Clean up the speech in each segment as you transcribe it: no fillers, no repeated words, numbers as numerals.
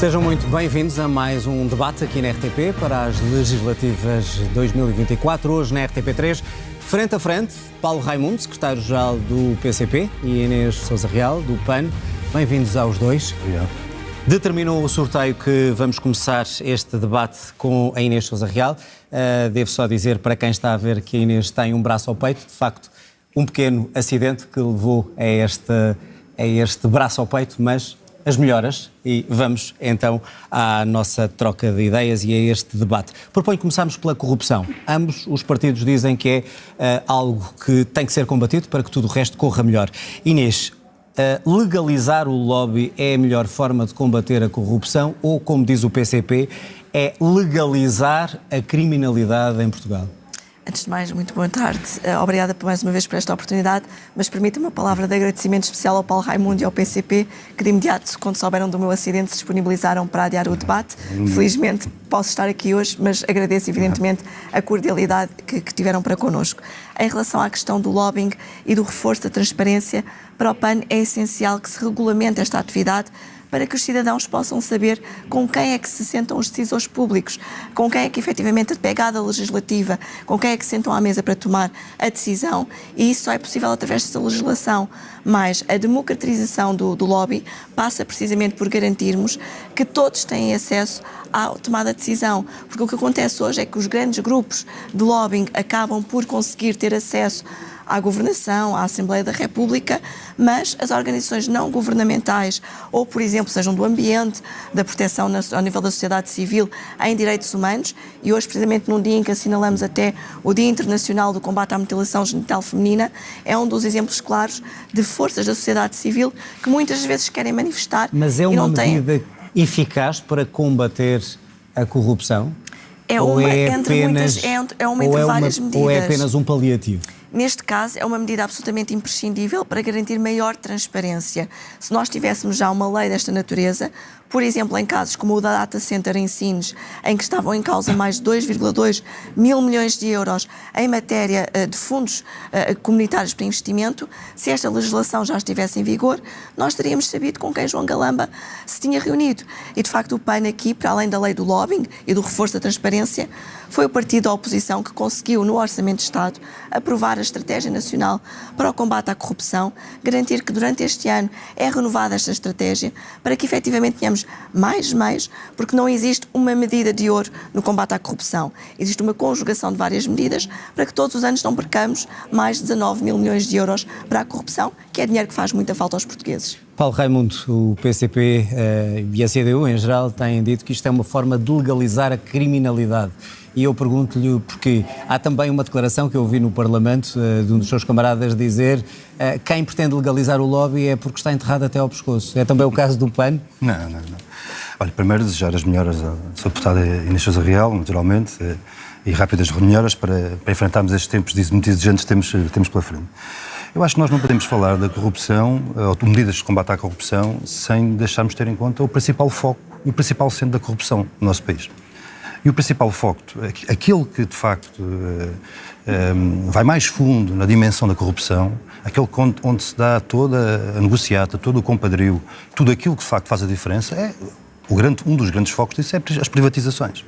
Sejam muito bem-vindos a mais um debate aqui na RTP para as legislativas 2024. Hoje na RTP3, frente a frente, Paulo Raimundo, secretário-geral do PCP, e Inês Sousa Real, do PAN. Bem-vindos aos dois. Obrigado. Determinou o sorteio que vamos começar este debate com a Inês Sousa Real. Devo só dizer para quem está a ver que a Inês tem um braço ao peito, de facto, um pequeno acidente que levou a este braço ao peito, mas as melhoras, e vamos então à nossa troca de ideias e a este debate. Proponho que começarmos pela corrupção. Ambos os partidos dizem que é algo que tem que ser combatido para que tudo o resto corra melhor. Inês, legalizar o lobby é a melhor forma de combater a corrupção ou, como diz o PCP, é legalizar a criminalidade em Portugal? Antes de mais, muito boa tarde. Obrigada mais uma vez por esta oportunidade, mas permita-me uma palavra de agradecimento especial ao Paulo Raimundo e ao PCP, que de imediato, quando souberam do meu acidente, se disponibilizaram para adiar o debate. Felizmente posso estar aqui hoje, mas agradeço evidentemente a cordialidade que tiveram para connosco. Em relação à questão do lobbying e do reforço da transparência, para o PAN é essencial que se regulamente esta atividade para que os cidadãos possam saber com quem é que se sentam os decisores públicos, com quem é que efetivamente a pegada legislativa, com quem é que se sentam à mesa para tomar a decisão, e isso só é possível através desta legislação. Mas a democratização do lobby passa precisamente por garantirmos que todos têm acesso à tomada de decisão, porque o que acontece hoje é que os grandes grupos de lobbying acabam por conseguir ter acesso à governação, à Assembleia da República, mas as organizações não governamentais, ou, por exemplo, sejam do ambiente, da proteção ao nível da sociedade civil, em direitos humanos, e hoje, precisamente num dia em que assinalamos até o Dia Internacional do Combate à Mutilação Genital Feminina, é um dos exemplos claros de forças da sociedade civil que muitas vezes querem manifestar. Mas é uma medida eficaz para combater a corrupção? É uma entre várias medidas. Ou é apenas um paliativo? Neste caso, é uma medida absolutamente imprescindível para garantir maior transparência. Se nós tivéssemos já uma lei desta natureza, por exemplo, em casos como o da Data Center em Sines, em que estavam em causa mais de 2,2 mil milhões de euros em matéria de fundos comunitários para investimento, se esta legislação já estivesse em vigor, nós teríamos sabido com quem João Galamba se tinha reunido. E, de facto, o PAN aqui, para além da lei do lobbying e do reforço da transparência, foi o partido da oposição que conseguiu, no Orçamento de Estado, aprovar a Estratégia Nacional para o Combate à Corrupção, garantir que durante este ano é renovada esta estratégia para que efetivamente tenhamos mais meios, porque não existe uma medida de ouro no combate à corrupção. Existe uma conjugação de várias medidas para que todos os anos não percamos mais de 19 mil milhões de euros para a corrupção, que é dinheiro que faz muita falta aos portugueses. Paulo Raimundo, o PCP e a CDU em geral têm dito que isto é uma forma de legalizar a criminalidade. E eu pergunto-lhe porquê. Há também uma declaração que eu ouvi no Parlamento de um dos seus camaradas dizer quem pretende legalizar o lobby é porque está enterrado até ao pescoço. É também o caso do PAN? Não. Olha, primeiro desejar as melhoras à sua deputada Inês Sousa Real, naturalmente, e rápidas melhoras para enfrentarmos estes tempos muito exigentes que temos pela frente. Eu acho que nós não podemos falar da corrupção, ou de medidas de combate à corrupção, sem deixarmos de ter em conta o principal foco e o principal centro da corrupção no nosso país. E o principal foco, aquele que de facto vai mais fundo na dimensão da corrupção, aquele onde se dá toda a negociata, todo o compadrio, tudo aquilo que de facto faz a diferença, um dos grandes focos disso é as privatizações.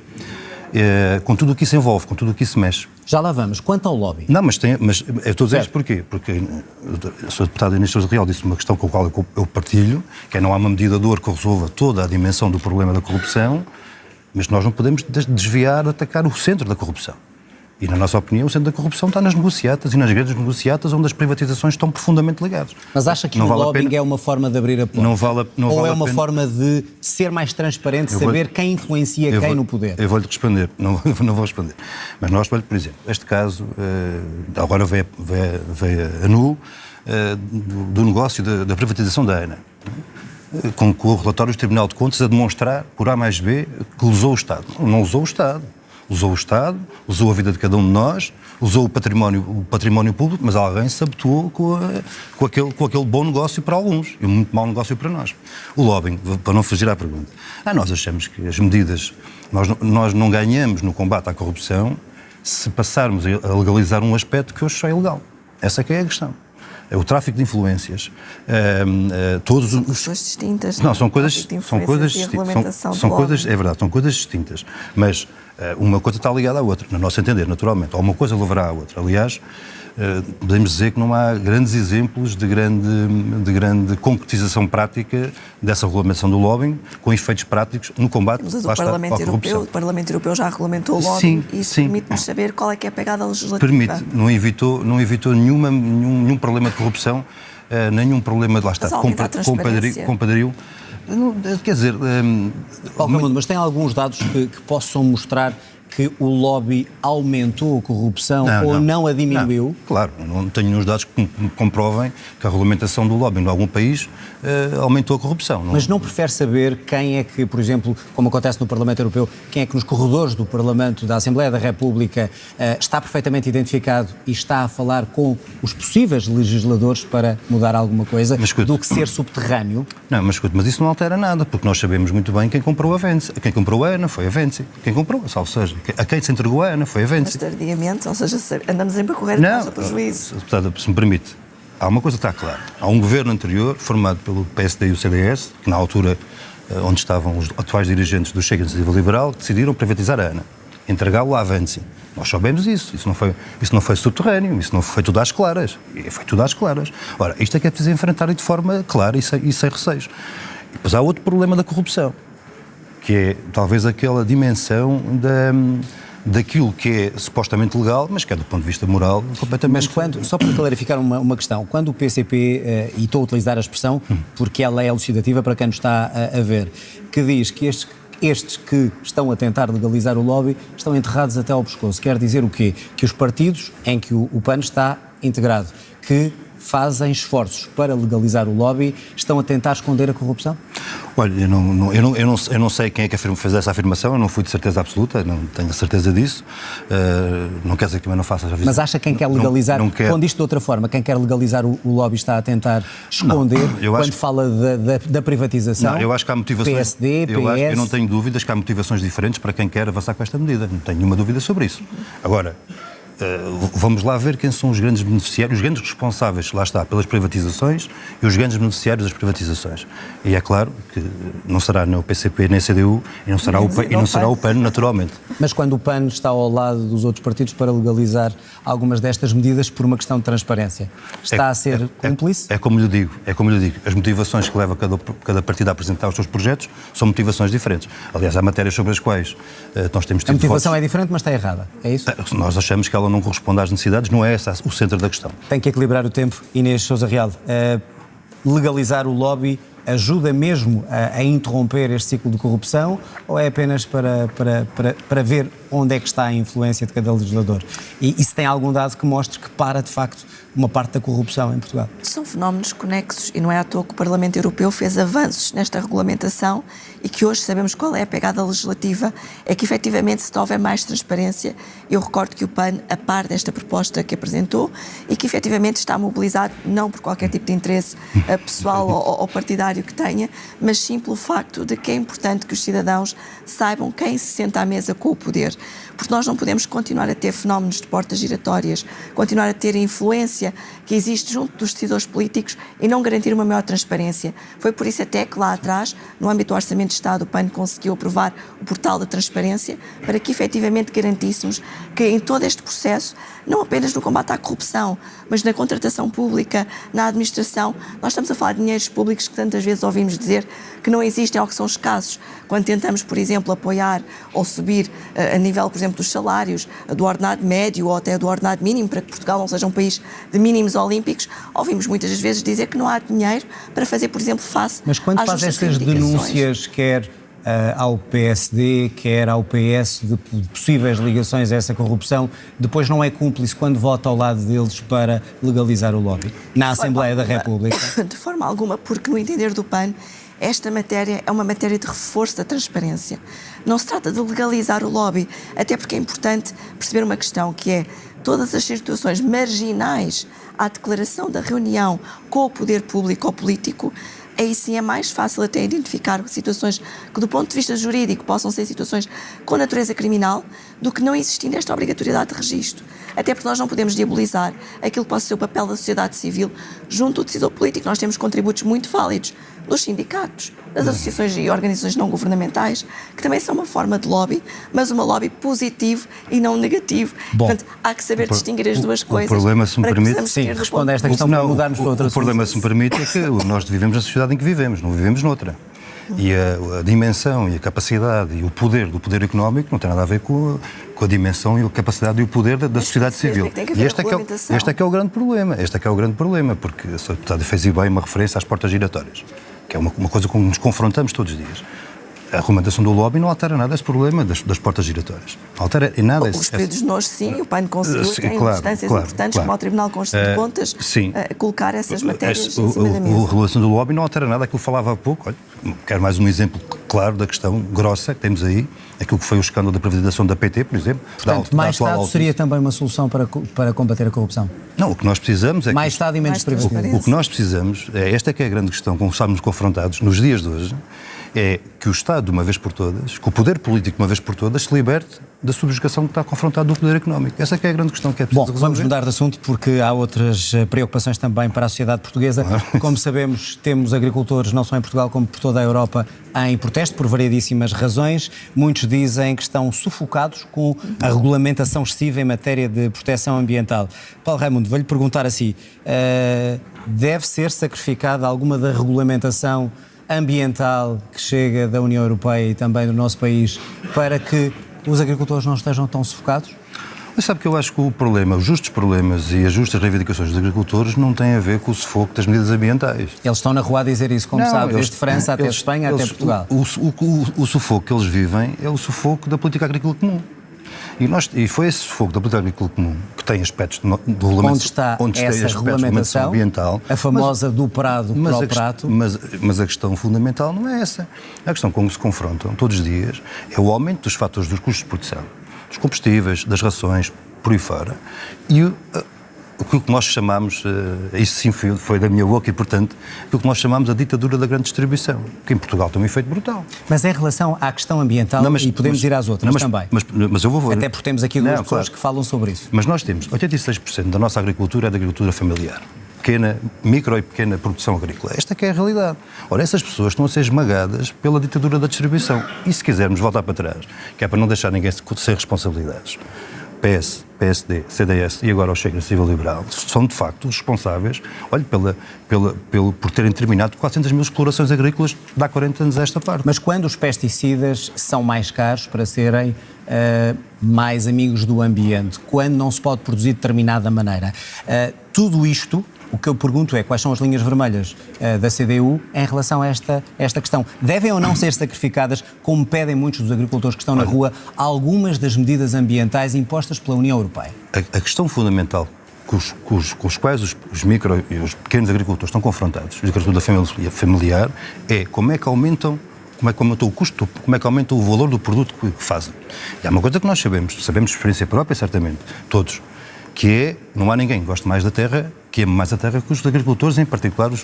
Com tudo o que isso envolve, com tudo o que isso mexe. Já lá vamos. Quanto ao lobby? Não, mas eu estou a dizer isto porquê? Porque a sua deputada Inês Sousa Real disse uma questão com a qual eu partilho, que é não há uma medida de ouro que resolva toda a dimensão do problema da corrupção, mas nós não podemos desviar, atacar o centro da corrupção. E, na nossa opinião, o centro da corrupção está nas negociatas e nas grandes negociatas onde as privatizações estão profundamente ligadas. Mas acha que o lobbying é uma forma de abrir a porta? Ou é uma forma de ser mais transparente, saber quem influencia quem no poder? Eu vou-lhe responder, não vou responder. Mas nós, por exemplo, este caso, agora veio a nu do negócio da privatização da ANA, com o relatório do Tribunal de Contas a demonstrar, por A mais B, que usou o Estado. Não usou o Estado. Usou o Estado, usou a vida de cada um de nós, usou o património público, mas alguém se habituou com aquele bom negócio para alguns e um muito mau negócio para nós. O lobbying, para não fugir à pergunta. Nós achamos que as medidas... Nós não ganhamos no combate à corrupção se passarmos a legalizar um aspecto que hoje só é ilegal. Essa é que é a questão. o tráfico de influências, todos São coisas distintas. Não, são coisas distintas. É verdade, são coisas distintas. Mas uma coisa está ligada à outra, no nosso entender, naturalmente. Ou uma coisa levará à outra. Aliás, podemos dizer que não há grandes exemplos de grande concretização prática dessa regulamentação do lobbying, com efeitos práticos no combate à corrupção. O Parlamento Europeu já regulamentou o lobbying, sim, e isso sim. permite-nos saber qual é que é a pegada legislativa. Permite, não evitou nenhum problema de corrupção, nenhum problema de, lá está, compadrio. Quer dizer... Mas tem alguns dados que possam mostrar que o lobby aumentou a corrupção ou não a diminuiu? Não, claro, não tenho nenhum dados que me comprovem que a regulamentação do lobby em algum país aumentou a corrupção. Mas não prefere saber quem é que, por exemplo, como acontece no Parlamento Europeu, quem é que nos corredores do Parlamento, da Assembleia da República, está perfeitamente identificado e está a falar com os possíveis legisladores para mudar alguma coisa, do que ser subterrâneo? Não, mas isso não altera nada, porque nós sabemos muito bem quem comprou a Venci. Quem comprou a ANA foi a Venci. Quem comprou, salvo seja, a quem se entregou a ANA foi a Venci. Mas tardiamente, ou seja, andamos sempre a correr atrás do prejuízo. Portanto, se me permite, há uma coisa que está clara. Há um governo anterior, formado pelo PSD e o CDS, que na altura onde estavam os atuais dirigentes do Chega Iniciativa Liberal, decidiram privatizar a ANA, entregá-lo à Venci. Nós soubemos isso não foi subterrâneo, isso não foi tudo às claras. Foi tudo às claras. Ora, isto é que é preciso enfrentar de forma clara e sem receios. E depois há outro problema da corrupção, que é talvez aquela dimensão daquilo que é supostamente legal, mas que é do ponto de vista moral completamente... Mas só para clarificar uma questão, quando o PCP, e estou a utilizar a expressão porque ela é elucidativa para quem nos está a ver, que diz que estes que estão a tentar legalizar o lobby estão enterrados até ao pescoço, quer dizer o quê? Que os partidos em que o PAN está integrado, que fazem esforços para legalizar o lobby, estão a tentar esconder a corrupção? Olha, eu não sei quem é que fez essa afirmação, eu não fui de certeza absoluta, não tenho a certeza disso, não quer dizer que também não faça... Mas acha que quem quer legalizar, quando isto de outra forma, quem quer legalizar o lobby está a tentar esconder quando fala da privatização? Não, eu acho que há motivações... PSD, PS... Eu não tenho dúvidas que há motivações diferentes para quem quer avançar com esta medida, não tenho nenhuma dúvida sobre isso. Agora... vamos lá ver quem são os grandes beneficiários, os grandes responsáveis, lá está, pelas privatizações e os grandes beneficiários das privatizações. E é claro que não será nem o PCP nem a CDU e não será o PAN, naturalmente. Mas quando o PAN está ao lado dos outros partidos para legalizar algumas destas medidas por uma questão de transparência, está a ser cúmplice? É como lhe digo, as motivações que leva cada partido a apresentar os seus projetos são motivações diferentes. Aliás, há matérias sobre as quais nós temos tido... A motivação é diferente, mas está errada, é isso? Nós achamos que ela não corresponde às necessidades, não é esse o centro da questão. Tem que equilibrar o tempo. Inês Sousa Real, legalizar o lobby ajuda mesmo a interromper este ciclo de corrupção ou é apenas para ver onde é que está a influência de cada legislador? E se tem algum dado que mostre que para, de facto, uma parte da corrupção em Portugal? São fenómenos conexos e não é à toa que o Parlamento Europeu fez avanços nesta regulamentação e que hoje sabemos qual é a pegada legislativa, é que efetivamente se houver mais transparência, eu recordo que o PAN, a par desta proposta que apresentou e que efetivamente está mobilizado não por qualquer tipo de interesse pessoal ou partidário que tenha, mas sim pelo facto de que é importante que os cidadãos saibam quem se senta à mesa com o poder, porque nós não podemos continuar a ter fenómenos de portas giratórias, continuar a ter a influência que existe junto dos decisores políticos e não garantir uma maior transparência. Foi por isso até que lá atrás, no âmbito do Orçamento de Estado, o PAN conseguiu aprovar o portal da transparência para que efetivamente garantíssemos que em todo este processo, não apenas no combate à corrupção, mas na contratação pública, na administração, nós estamos a falar de dinheiros públicos que tantas vezes ouvimos dizer que não existem ou que são escassos. Quando tentamos, por exemplo, apoiar ou subir a nível, por exemplo, dos salários, do ordenado médio ou até do ordenado mínimo, para que Portugal não seja um país de mínimos olímpicos, ouvimos muitas das vezes dizer que não há dinheiro para fazer, por exemplo, face Mas quando às faz justas estas denúncias, quer ao PSD, quer ao PS, de possíveis ligações a essa corrupção, depois não é cúmplice quando vota ao lado deles para legalizar o lobby na Assembleia da República? De forma alguma, porque no entender do PAN, esta matéria é uma matéria de reforço da transparência. Não se trata de legalizar o lobby, até porque é importante perceber uma questão que é todas as situações marginais à declaração da reunião com o poder público ou político aí sim é mais fácil até identificar situações que, do ponto de vista jurídico, possam ser situações com natureza criminal, do que não existindo esta obrigatoriedade de registro. Até porque nós não podemos diabolizar aquilo que possa ser o papel da sociedade civil junto do decisor político. Nós temos contributos muito válidos dos sindicatos, das associações e organizações não governamentais, que também são uma forma de lobby, mas uma lobby positivo e não negativo. Bom, portanto, há que saber distinguir as duas coisas. O problema, se me permite... Sim, responda a esta questão para mudarmos para outra. O problema, se me permite, é que nós vivemos na sociedade em que vivemos, não vivemos noutra. E a dimensão e a capacidade e o poder do poder económico não tem nada a ver com a dimensão e a capacidade e o poder da sociedade civil. E este é que é o grande problema. Este é que é o grande problema, porque a Sra. Deputada fez bem uma referência às portas giratórias, que é uma coisa com que nos confrontamos todos os dias. A regulamentação do lobby não altera nada esse problema das portas giratórias. Não altera em nada Os períodos de nós, sim, o PAN conseguiu, tem instâncias importantes, como o Tribunal Constitucional de Contas, colocar essas matérias em cima da mesa. A regulação do lobby não altera nada aquilo que falava há pouco. Olha, quero mais um exemplo claro da questão grossa que temos aí, aquilo que foi o escândalo da privatização da PT, por exemplo. Portanto, mais Estado seria também uma solução para combater a corrupção? Não, o que nós precisamos é mais Estado e menos privacidade. O que nós precisamos, esta é que é a grande questão, como estamos confrontados nos dias de hoje, é que o Estado, de uma vez por todas, que o poder político, de uma vez por todas, se liberte da subjugação que está confrontado do poder económico. Essa é que é a grande questão que é preciso resolver. Vamos mudar de assunto porque há outras preocupações também para a sociedade portuguesa. Claro. Como sabemos, temos agricultores, não só em Portugal como por toda a Europa, em protesto por variedíssimas razões. Muitos dizem que estão sufocados com a regulamentação excessiva em matéria de proteção ambiental. Paulo Raimundo, vou-lhe perguntar assim, deve ser sacrificada alguma da regulamentação ambiental que chega da União Europeia e também do nosso país para que os agricultores não estejam tão sufocados? Mas sabe que eu acho que o problema, os justos problemas e as justas reivindicações dos agricultores não têm a ver com o sufoco das medidas ambientais. Eles estão na rua a dizer isso, como sabe, desde França até Espanha, até Portugal. O sufoco que eles vivem é o sufoco da política agrícola comum. E foi esse sufoco da política agrícola comum que tem aspectos do regulamento, onde está essa regulamentação ambiental, a famosa do prado para o prato. Mas a questão fundamental não é essa. A questão com que se confrontam todos os dias é o aumento dos fatores dos custos de produção, dos combustíveis, das rações, por aí fora, e o que nós chamamos, isso sim foi da minha boca e, portanto, o que nós chamamos a ditadura da grande distribuição, que em Portugal tem um efeito brutal. Mas em relação à questão ambiental, e podemos ir às outras também. Mas eu vou... Até porque temos aqui duas pessoas que falam sobre isso. Mas nós temos 86% da nossa agricultura é da agricultura familiar. Micro e pequena produção agrícola. Esta que é a realidade. Ora, essas pessoas estão a ser esmagadas pela ditadura da distribuição. E se quisermos voltar para trás, que é para não deixar ninguém ser responsabilidades, PS, PSD, CDS e agora o Chega Civil Liberal são de facto responsáveis, olha, por terem terminado 400 mil explorações agrícolas de há 40 anos a esta parte. Mas quando os pesticidas são mais caros para serem mais amigos do ambiente, quando não se pode produzir de determinada maneira, tudo isto, o que eu pergunto é quais são as linhas vermelhas da CDU em relação a esta questão. Devem ou não ser sacrificadas, como pedem muitos dos agricultores que estão na rua, algumas das medidas ambientais impostas pela União Europeia? A questão fundamental com os quais os micro e os pequenos agricultores estão confrontados, a agricultura familiar, é como é que aumentam o custo, como é que aumenta o valor do produto que fazem. E há uma coisa que nós sabemos de experiência própria, certamente, todos, que é, não há ninguém que goste mais da terra, que ame mais a terra que os agricultores, em particular os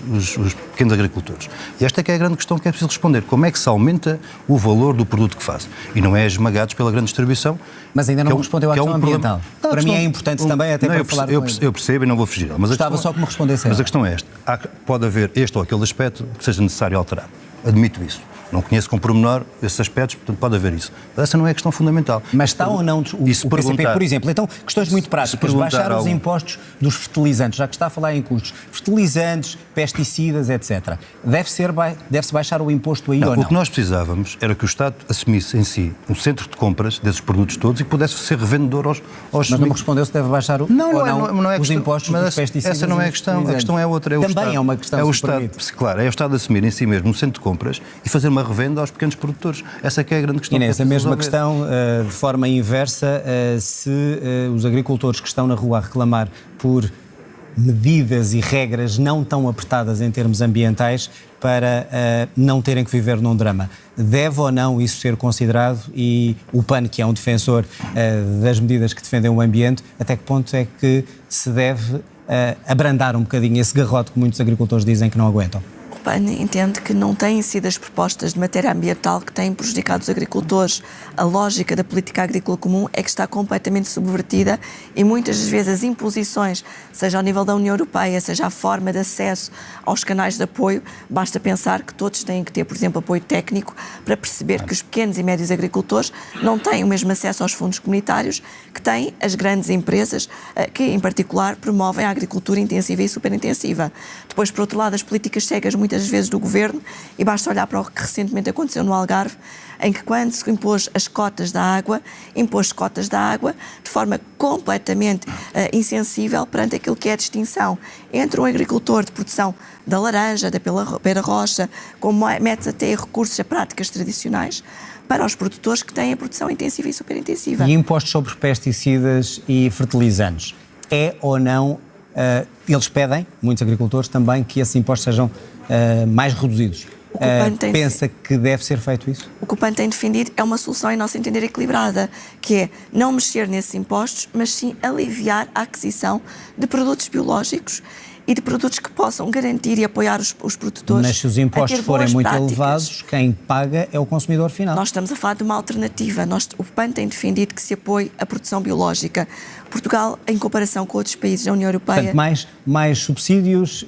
pequenos agricultores. E esta é que é a grande questão que é preciso responder. Como é que se aumenta o valor do produto que faz? E não é esmagados pela grande distribuição. Mas ainda não respondeu à questão ambiental. Para mim é importante também, até para falar com ele. Eu percebo e não vou fugir. Gostava só que me respondesse. Mas a questão é esta. Pode haver este ou aquele aspecto que seja necessário alterar. Admito isso. Não conheço com pormenor esses aspectos, portanto pode haver isso. Mas essa não é a questão fundamental. Mas está ou não o PCP, por exemplo? Então, questões muito práticas. Baixar os impostos dos fertilizantes, já que está a falar em custos. Fertilizantes, pesticidas, etc. Deve-se baixar o imposto aí ou não? O que nós precisávamos era que o Estado assumisse em si um centro de compras desses produtos todos e que pudesse ser revendedor aos... Mas não me respondeu se deve baixar os impostos dos pesticidas. Essa não é a questão. A questão é outra. Também é uma questão, é o Estado, claro, é o Estado assumir em si mesmo um centro de compras e fazer uma revenda aos pequenos produtores. Essa é que é a grande questão. Inês, a mesma questão, de forma inversa, se os agricultores que estão na rua a reclamar por medidas e regras não tão apertadas em termos ambientais para não terem que viver num drama. Deve ou não isso ser considerado e o PAN, que é um defensor das medidas que defendem o ambiente, até que ponto é que se deve abrandar um bocadinho esse garrote que muitos agricultores dizem que não aguentam? PAN entende que não têm sido as propostas de matéria ambiental que têm prejudicado os agricultores. A lógica da política agrícola comum é que está completamente subvertida e muitas das vezes as imposições, seja ao nível da União Europeia, seja a forma de acesso aos canais de apoio, basta pensar que todos têm que ter, por exemplo, apoio técnico para perceber que os pequenos e médios agricultores não têm o mesmo acesso aos fundos comunitários que têm as grandes empresas que, em particular, promovem a agricultura intensiva e superintensiva. Depois, por outro lado, as políticas cegas muitas vezes do Governo, e basta olhar para o que recentemente aconteceu no Algarve, em que quando se impôs as cotas da água, impôs cotas da água de forma completamente insensível perante aquilo que é a distinção entre um agricultor de produção da laranja, da pera rocha, como mete até recursos a práticas tradicionais, para os produtores que têm a produção intensiva e superintensiva. E impostos sobre pesticidas e fertilizantes, é ou não, eles pedem, muitos agricultores também, que esses impostos sejam mais reduzidos. Pensa que deve ser feito isso? O que o PAN tem defendido é uma solução, em nosso entender, equilibrada, que é não mexer nesses impostos, mas sim aliviar a aquisição de produtos biológicos e de produtos que possam garantir e apoiar os produtores. Mas se os impostos forem muito práticas, elevados, quem paga é o consumidor final. Nós estamos a falar de uma alternativa. O PAN tem defendido que se apoie a produção biológica. Portugal, em comparação com outros países da União Europeia... Portanto, mais subsídios,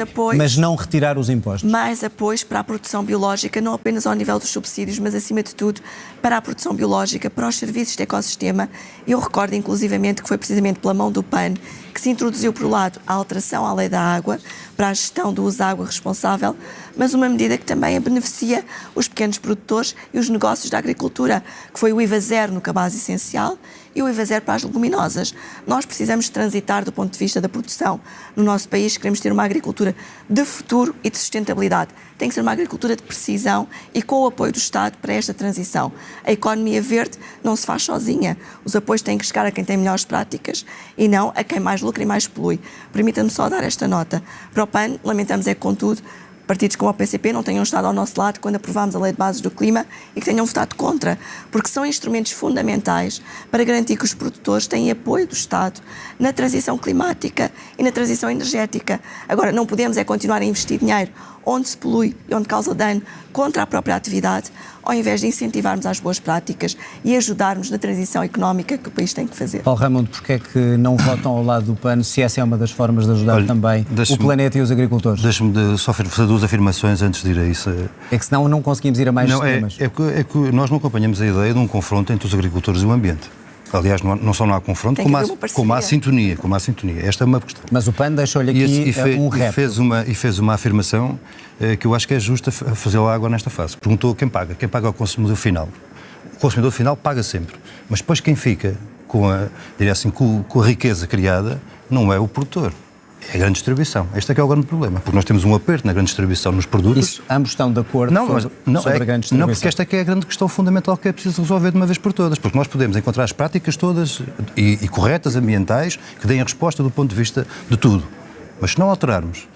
apoios, mas não retirar os impostos. Mais apoios para a produção biológica, não apenas ao nível dos subsídios, mas, acima de tudo, para a produção biológica, para os serviços de ecossistema. Eu recordo, inclusivamente, que foi precisamente pela mão do PAN que se introduziu, por um lado, a alteração à lei da água, para a gestão do uso da água responsável, mas uma medida que também beneficia os pequenos produtores e os negócios da agricultura, que foi o IVA zero no cabaz essencial e o IVA zero para as leguminosas. Nós precisamos transitar do ponto de vista da produção. No nosso país queremos ter uma agricultura de futuro e de sustentabilidade. Tem que ser uma agricultura de precisão e com o apoio do Estado para esta transição. A economia verde não se faz sozinha. Os apoios têm que chegar a quem tem melhores práticas e não a quem mais lucra e mais polui. Permita-me só dar esta nota. Para o PAN, lamentamos contudo, partidos como o PCP não tenham estado ao nosso lado quando aprovámos a Lei de Bases do Clima e que tenham votado contra, porque são instrumentos fundamentais para garantir que os produtores têm apoio do Estado na transição climática e na transição energética. Agora, não podemos continuar a investir dinheiro onde se polui e onde causa dano contra a própria atividade, ao invés de incentivarmos as boas práticas e ajudarmos na transição económica que o país tem que fazer. Paulo Raimundo, porquê é que não votam ao lado do PAN, se essa é uma das formas de ajudar também o planeta e os agricultores? Deixe-me só fazer duas afirmações antes de ir a isso. É que senão não conseguimos ir a mais temas. É que nós não acompanhamos a ideia de um confronto entre os agricultores e o ambiente. Aliás, não só não há confronto, como há sintonia. Esta é uma questão. Mas o PAN deixou-lhe aqui um rap. E fez uma afirmação que eu acho que é justa fazê-la agora nesta fase. Perguntou quem paga. Quem paga é o consumidor final. O consumidor final paga sempre. Mas depois quem fica com a riqueza criada não é o produtor. É a grande distribuição. Este é que é o grande problema. Porque nós temos um aperto na grande distribuição nos produtos. Isso, ambos estão de acordo sobre a grande distribuição. Não, porque esta é que é a grande questão fundamental que é preciso resolver de uma vez por todas. Porque nós podemos encontrar as práticas todas e corretas, ambientais, que deem a resposta do ponto de vista de tudo. Mas se não alterarmos,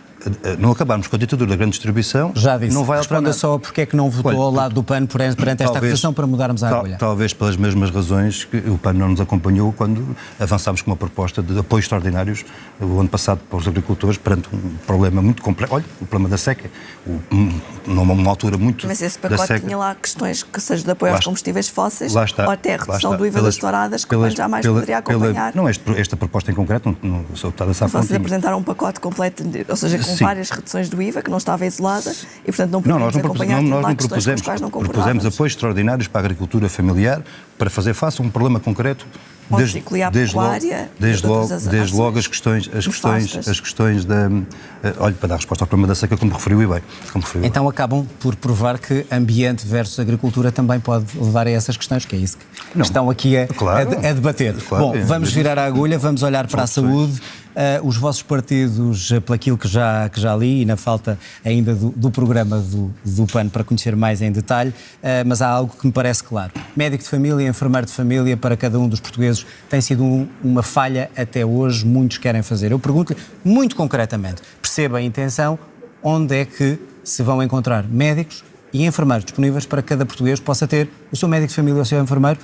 não acabarmos com a ditadura da grande distribuição, já disse, não vai alterar nada. Só porque é que não votou ao lado do PAN perante esta acusação para mudarmos a agulha. Talvez pelas mesmas razões que o PAN não nos acompanhou quando avançámos com uma proposta de apoios extraordinários o ano passado para os agricultores perante um problema muito complexo. Olha, o problema da seca, numa altura muito da seca. Mas esse pacote tinha lá questões que seja de apoio aos combustíveis fósseis ou até a redução do IVA das touradas, que o PAN jamais poderia acompanhar. Não, esta proposta em concreto, não sou deputada Sá Fontinha. Vocês apresentaram um pacote completo, ou seja, com várias reduções do IVA, que não estava isolada, e portanto não podemos acompanhar questões com as quais não concordávamos. Propusemos apoios extraordinários para a agricultura familiar, para fazer face a um problema concreto, desde logo as questões da... Olha, para dar resposta ao problema da seca, como referiu e bem. Então acabam por provar que ambiente versus agricultura também pode levar a essas questões, que é isso que estão aqui a debater. Claro, bom, vamos virar a agulha, vamos olhar para a saúde. Os vossos partidos, pelaquilo que já li e na falta ainda do programa do PAN para conhecer mais em detalhe, mas há algo que me parece claro. Médico de família, enfermeiro de família, para cada um dos portugueses tem sido uma falha até hoje, muitos querem fazer. Eu pergunto-lhe, muito concretamente, perceba a intenção, onde é que se vão encontrar médicos e enfermeiros disponíveis para que cada português possa ter o seu médico de família ou o seu enfermeiro,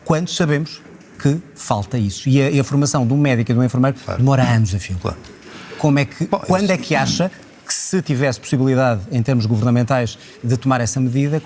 quando sabemos que falta isso. E a formação de um médico e de um enfermeiro demora anos a fio. Claro. Quando é que acha que se se tivesse possibilidade, em termos governamentais, de tomar essa medida,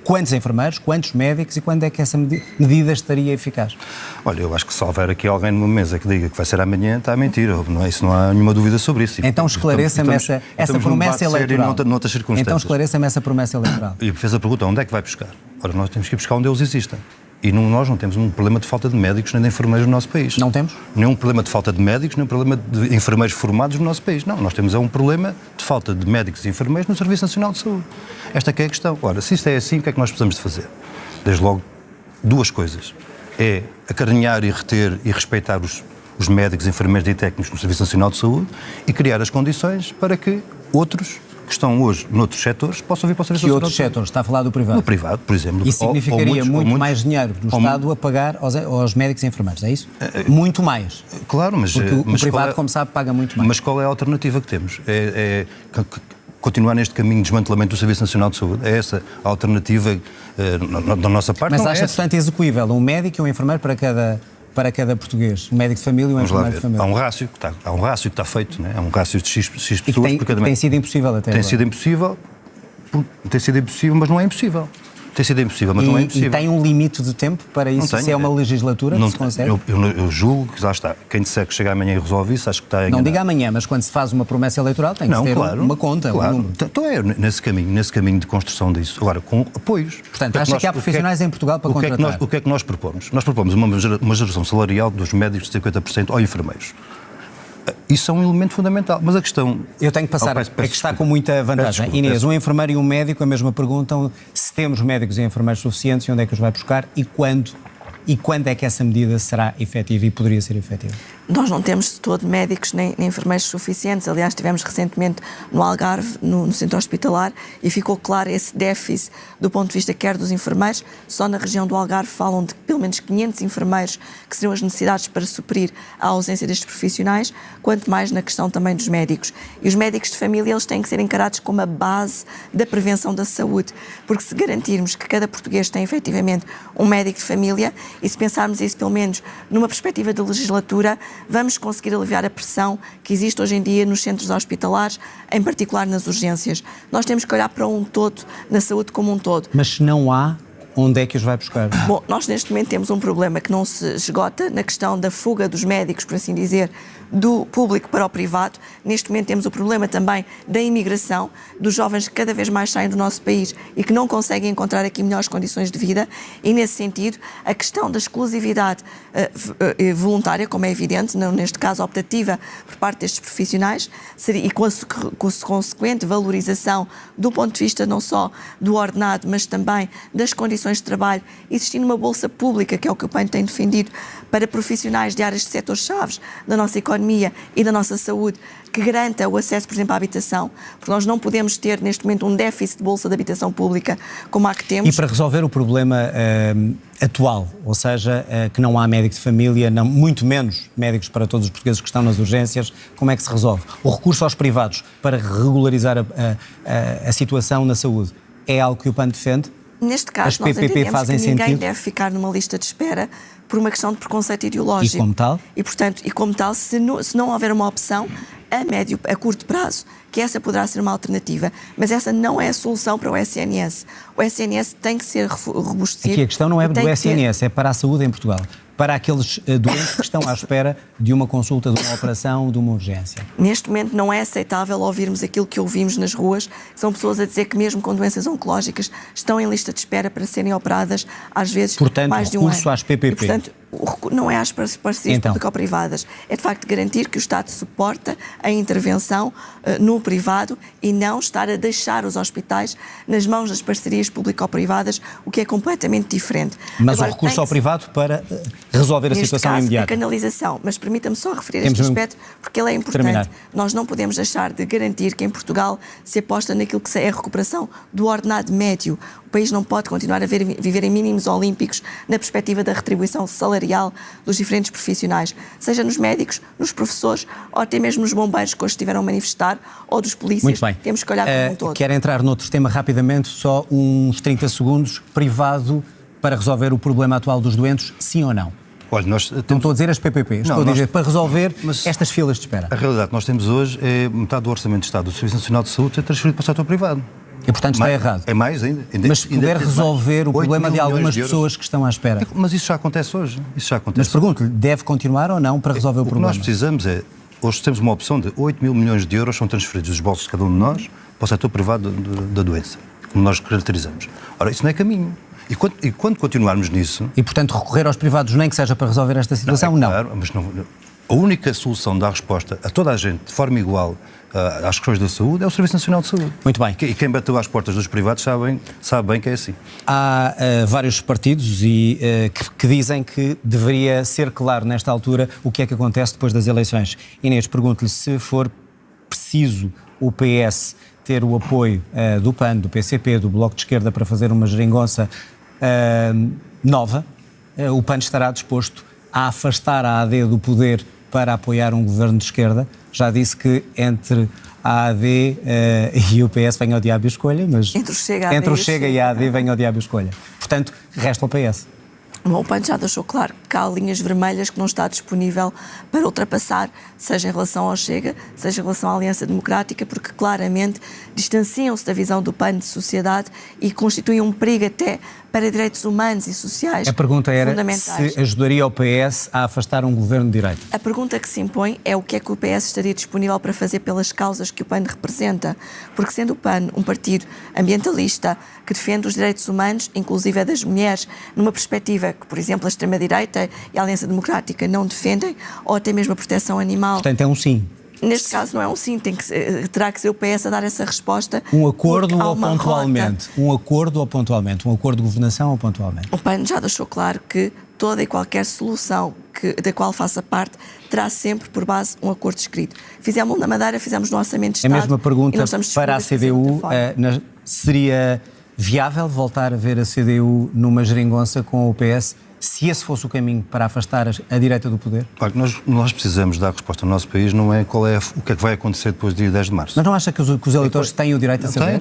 quantos enfermeiros, quantos médicos e quando é que essa medida estaria eficaz? Olha, eu acho que se houver aqui alguém numa mesa que diga que vai ser amanhã, está a mentir. Não é, isso não há nenhuma dúvida sobre isso. Então esclareça-me essa promessa eleitoral. Noutras circunstâncias. Então esclareça-me essa promessa eleitoral. E fez a pergunta, onde é que vai buscar? Ora, nós temos que ir buscar onde eles existem. E nós não temos um problema de falta de médicos nem de enfermeiros no nosso país. Não temos? Nenhum problema de falta de médicos, nem um problema de enfermeiros formados no nosso país. Não, nós temos um problema de falta de médicos e enfermeiros no Serviço Nacional de Saúde. Esta é a questão. Ora, se isto é assim, o que é que nós precisamos de fazer? Desde logo, duas coisas. É acarinhar e reter e respeitar os médicos, enfermeiros e técnicos no Serviço Nacional de Saúde e criar as condições para que outros que estão hoje noutros setores possam vir para o Serviço Nacional de Saúde. Que outros setores? Está a falar do privado? No privado, por exemplo. Isso significaria muito mais dinheiro do Estado a pagar aos médicos e enfermeiros, é isso? Muito mais. Claro, mas... Porque o privado, como sabe, paga muito mais. Mas qual é a alternativa que temos? Continuar neste caminho de desmantelamento do Serviço Nacional de Saúde? É essa a alternativa da nossa parte? Mas não acha, portanto, execuível um médico e um enfermeiro para cada português? Um médico de família e um enfermeiro de família? Há um rácio que está feito, né? Há um rácio de X pessoas por cada tem sido impossível até agora. Tem sido impossível, mas não é impossível. Tem sido impossível, mas não é impossível. E tem um limite de tempo para isso? Se é uma legislatura que se consegue? Eu julgo que já está. Quem disser que chega amanhã e resolve isso, acho que está a enganar. Não diga amanhã, mas quando se faz uma promessa eleitoral tem que ter uma conta, claro. um número. Então é nesse caminho de construção disso. Agora, com apoios. Portanto, acha que há profissionais em Portugal para contratar? O que é que nós propomos? Nós propomos uma geração salarial dos médicos de 50% ou enfermeiros. Isso é um elemento fundamental, mas a questão... Eu tenho que passar, é que está com muita vantagem. Inês, um enfermeiro e um médico, a mesma perguntam se temos médicos e enfermeiros suficientes e onde é que os vai buscar e quando é que essa medida será efetiva e poderia ser efetiva? Nós não temos de todo médicos nem enfermeiros suficientes. Aliás, estivemos recentemente no Algarve, no centro hospitalar, e ficou claro esse déficit do ponto de vista quer dos enfermeiros. Só na região do Algarve falam de pelo menos 500 enfermeiros que seriam as necessidades para suprir a ausência destes profissionais, quanto mais na questão também dos médicos. E os médicos de família, eles têm que ser encarados como a base da prevenção da saúde, porque se garantirmos que cada português tem efetivamente um médico de família, e se pensarmos isso pelo menos numa perspectiva de legislatura, vamos conseguir aliviar a pressão que existe hoje em dia nos centros hospitalares, em particular nas urgências. Nós temos que olhar para um todo, na saúde como um todo. Mas se não há, onde é que os vai buscar? Bom, nós neste momento temos um problema que não se esgota na questão da fuga dos médicos, por assim dizer, do público para o privado. Neste momento temos o problema também da imigração, dos jovens que cada vez mais saem do nosso país e que não conseguem encontrar aqui melhores condições de vida, e nesse sentido a questão da exclusividade voluntária, como é evidente, neste caso optativa por parte destes profissionais, e com a consequente valorização do ponto de vista não só do ordenado, mas também das condições de trabalho, existindo uma bolsa pública, que é o que o PAN tem defendido, para profissionais de áreas de setores-chave da nossa economia e da nossa saúde, que garanta o acesso, por exemplo, à habitação, porque nós não podemos ter neste momento um déficit de bolsa de habitação pública como há que temos. E para resolver o problema atual, ou seja, que não há médico de família, muito menos médicos para todos os portugueses que estão nas urgências, como é que se resolve? O recurso aos privados para regularizar a situação na saúde é algo que o PAN defende? Neste caso, nós entendemos que ninguém deve ficar numa lista de espera por uma questão de preconceito ideológico. E como tal? E, portanto, como tal, se não houver uma opção a curto prazo, que essa poderá ser uma alternativa, mas essa não é a solução para o SNS. O SNS tem que ser robustecido. Aqui a questão não é do SNS, é para a saúde em Portugal. Para aqueles doentes que estão à espera de uma consulta, de uma operação, de uma urgência. Neste momento não é aceitável ouvirmos aquilo que ouvimos nas ruas, que são pessoas a dizer que mesmo com doenças oncológicas estão em lista de espera para serem operadas, às vezes, mais de um ano. Portanto, recurso às PPP. E, portanto, não é às parcerias público-privadas. É, de facto, garantir que o Estado suporta a intervenção no privado e não estar a deixar os hospitais nas mãos das parcerias público-privadas, o que é completamente diferente. Mas agora, o recurso ao privado para resolver a situação imediata. A canalização, mas permita-me só referir este aspecto, porque ele é importante. Terminar. Nós não podemos deixar de garantir que em Portugal se aposta naquilo que é a recuperação do ordenado médio. O país não pode continuar a viver em mínimos olímpicos na perspectiva da retribuição salarial dos diferentes profissionais, seja nos médicos, nos professores ou até mesmo nos bombeiros que hoje estiveram a manifestar, ou dos polícias. Muito bem. Temos que olhar como um todo. Quero entrar noutro tema rapidamente, só uns 30 segundos. Privado para resolver o problema atual dos doentes, sim ou não? Olha, nós Não estou a dizer as PPP, estou a dizer para resolver estas filas de espera. A realidade que nós temos hoje é metade do Orçamento de Estado do Serviço Nacional de Saúde ser transferido para o setor privado. E, portanto, está errado. É mais ainda. Mas se puder resolver o problema de algumas pessoas que estão à espera. Mas isso já acontece hoje. Mas pergunto-lhe, deve continuar ou não para resolver o problema? O que nós precisamos é, hoje temos uma opção de 8 mil milhões de euros são transferidos dos bolsos de cada um de nós para o setor privado da doença, como nós caracterizamos. Ora, isso não é caminho. E quando continuarmos nisso... E, portanto, recorrer aos privados nem que seja para resolver esta situação, não. Claro, mas não, a única solução de dar resposta a toda a gente de forma igual às questões da saúde é o Serviço Nacional de Saúde. Muito bem. E quem bateu às portas dos privados sabe bem que é assim. Há vários partidos que dizem que deveria ser claro nesta altura o que é que acontece depois das eleições. Inês, pergunto-lhe se for preciso o PS ter o apoio do PAN, do PCP, do Bloco de Esquerda para fazer uma geringonça nova, o PAN estará disposto a afastar a AD do poder para apoiar um governo de esquerda. Já disse que entre a AD e o PS vem ao diabo e escolha, mas entre o Chega e a AD vem ao diabo e escolha. Portanto, resta o PS. Bom, o PAN já deixou claro que há linhas vermelhas que não está disponível para ultrapassar, seja em relação ao Chega, seja em relação à Aliança Democrática, porque claramente distanciam-se da visão do PAN de sociedade e constituem um perigo até para direitos humanos e sociais. A pergunta era fundamentais. se ajudaria o PS a afastar um governo de direita. A pergunta que se impõe é o que é que o PS estaria disponível para fazer pelas causas que o PAN representa, porque sendo o PAN um partido ambientalista que defende os direitos humanos, inclusive a das mulheres, numa perspectiva que, por exemplo, a extrema-direita e a Aliança Democrática não defendem, ou até mesmo a proteção animal. Portanto, é um sim. Neste caso não é um sim, terá que ser o PS a dar essa resposta. Um acordo ou pontualmente? Um acordo ou pontualmente? Um acordo de governação ou pontualmente? O PAN já deixou claro que toda e qualquer solução da qual faça parte terá sempre por base um acordo escrito. Fizemos na Madeira, fizemos no Orçamento de Estado. A mesma pergunta para a CDU, seria viável voltar a ver a CDU numa geringonça com o PS, se esse fosse o caminho para afastar a direita do poder? Claro, nós precisamos dar resposta no nosso país, não é o que é que vai acontecer depois do dia 10 de março. Mas não acha que os eleitores têm o direito a saber?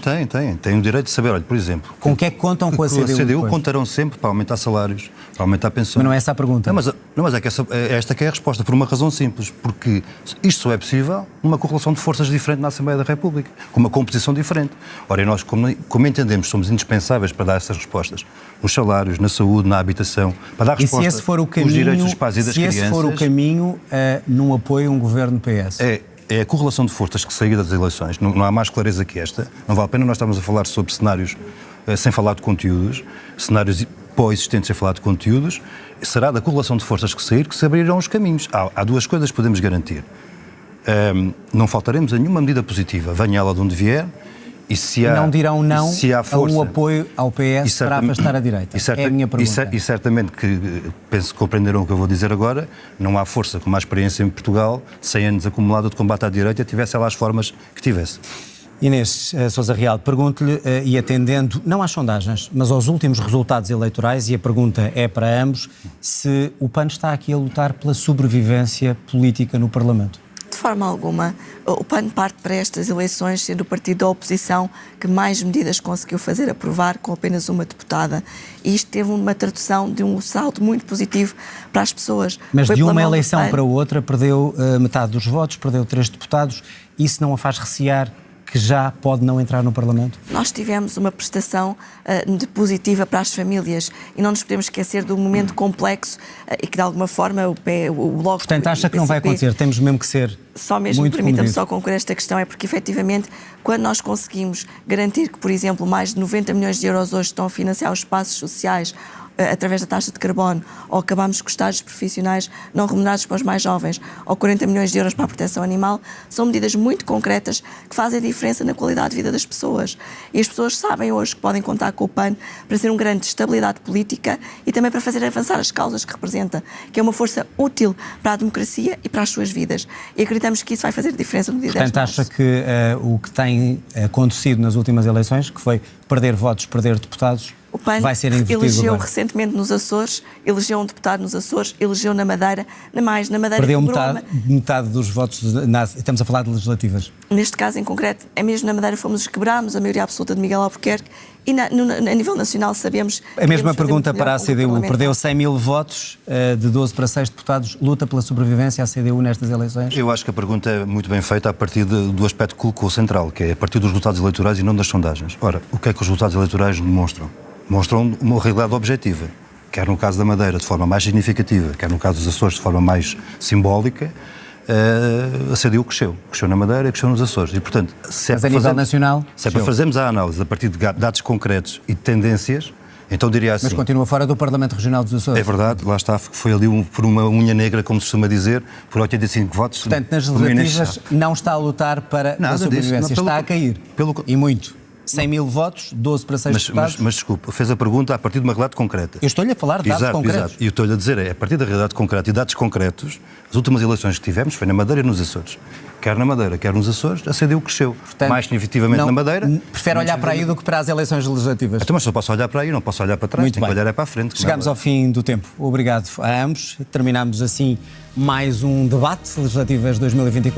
Têm o direito de saber. Olha, por exemplo... Com o que é que contam com a CDU? A CDU contarão sempre para aumentar salários, para aumentar pensões. Mas não é essa a pergunta. Não, mas é que esta que é a resposta, por uma razão simples, porque isto só é possível numa correlação de forças diferente na Assembleia da República, com uma composição diferente. Ora, e nós, como entendemos, somos indispensáveis para dar essas respostas, nos salários, na saúde, na habitação, para dar resposta aos direitos dos pais e das crianças... Se esse for o caminho, num apoio a um governo PS? É a correlação de forças que saiu das eleições. Não há mais clareza que esta. Não vale a pena nós estarmos a falar sobre cenários sem falar de conteúdos, cenários pós-existentes sem falar de conteúdos. Será da correlação de forças que sair que se abrirão os caminhos. Há duas coisas que podemos garantir. Não faltaremos a nenhuma medida positiva, venha ela de onde vier, e se há, não dirão não força, a um apoio ao PS para afastar a direita. É a minha pergunta. E certamente que, penso que compreenderam o que eu vou dizer agora, não há força como a experiência em Portugal, 100 anos acumulada de combate à direita, tivesse ela as formas que tivesse. Inês Sousa Real, pergunto-lhe, e atendendo, não às sondagens, mas aos últimos resultados eleitorais, e a pergunta é para ambos, se o PAN está aqui a lutar pela sobrevivência política no Parlamento. De forma alguma. O PAN parte para estas eleições sendo o partido da oposição que mais medidas conseguiu fazer aprovar com apenas uma deputada. E isto teve uma tradução de um saldo muito positivo para as pessoas. Mas de uma eleição para outra perdeu metade dos votos, perdeu 3 deputados. Isso não a faz recear que já pode não entrar no Parlamento? Nós tivemos uma prestação positiva para as famílias e não nos podemos esquecer do momento complexo e que de alguma forma o Bloco... Portanto, acha que não vai acontecer? Temos mesmo que ser só mesmo, muito permita-me comedido. só concluir esta questão, é porque efetivamente quando nós conseguimos garantir que, por exemplo, mais de 90 milhões de euros hoje estão a financiar os espaços sociais através da taxa de carbono, ou acabamos com os estágios profissionais não remunerados para os mais jovens, ou 40 milhões de euros para a proteção animal, são medidas muito concretas que fazem diferença na qualidade de vida das pessoas. E as pessoas sabem hoje que podem contar com o PAN para ser um garante de estabilidade política e também para fazer avançar as causas que representa, que é uma força útil para a democracia e para as suas vidas. E acreditamos que isso vai fazer diferença no dia 10 de março. Portanto, acha que o que tem acontecido nas últimas eleições, que foi perder votos, perder deputados, O PAN vai ser invertido elegeu agora. recentemente nos Açores, elegeu um deputado nos Açores, elegeu na Madeira, na Madeira Perdeu cobrou metade dos votos, estamos a falar de legislativas. Neste caso em concreto, é mesmo na Madeira fomos os que quebrámos a maioria absoluta de Miguel Albuquerque e a nível nacional sabemos... A mesma pergunta muito para a melhor com o CDU. Parlamento. Perdeu 100 mil votos, de 12 para 6 deputados. Luta pela sobrevivência à CDU nestas eleições? Eu acho que a pergunta é muito bem feita a partir do aspecto que colocou central, que é a partir dos resultados eleitorais e não das sondagens. Ora, o que é que os resultados eleitorais demonstram? Demonstram uma realidade objetiva, quer no caso da Madeira de forma mais significativa, quer no caso dos Açores de forma mais simbólica. A CDU cresceu na Madeira e cresceu nos Açores. E, portanto, se é Mas a nível nacional, se é para fazermos a análise a partir de dados concretos e de tendências, então diria assim... Mas continua fora do Parlamento Regional dos Açores. É verdade, lá está, foi ali por uma unha negra, como se costuma dizer, por 85 votos. Portanto, nas legislativas não está a lutar para a sobrevivência, está a cair. E muito. 100 mil votos, 12 para 6 deputados. Mas desculpa, fez a pergunta a partir de uma realidade concreta. Eu estou-lhe a falar de dados concretos. Exato. E eu estou-lhe a dizer, a partir da realidade concreta e dados concretos, as últimas eleições que tivemos foi na Madeira e nos Açores. Quer na Madeira, quer nos Açores, a CDU cresceu. Portanto, mais significativamente na Madeira. Prefere olhar para aí do que para as eleições legislativas. Então, mas só posso olhar para aí, não posso olhar para trás. Muito Tenho bem. que olhar para a frente. Chegamos ao fim do tempo. Obrigado a ambos. Terminamos assim mais um debate legislativas 2024.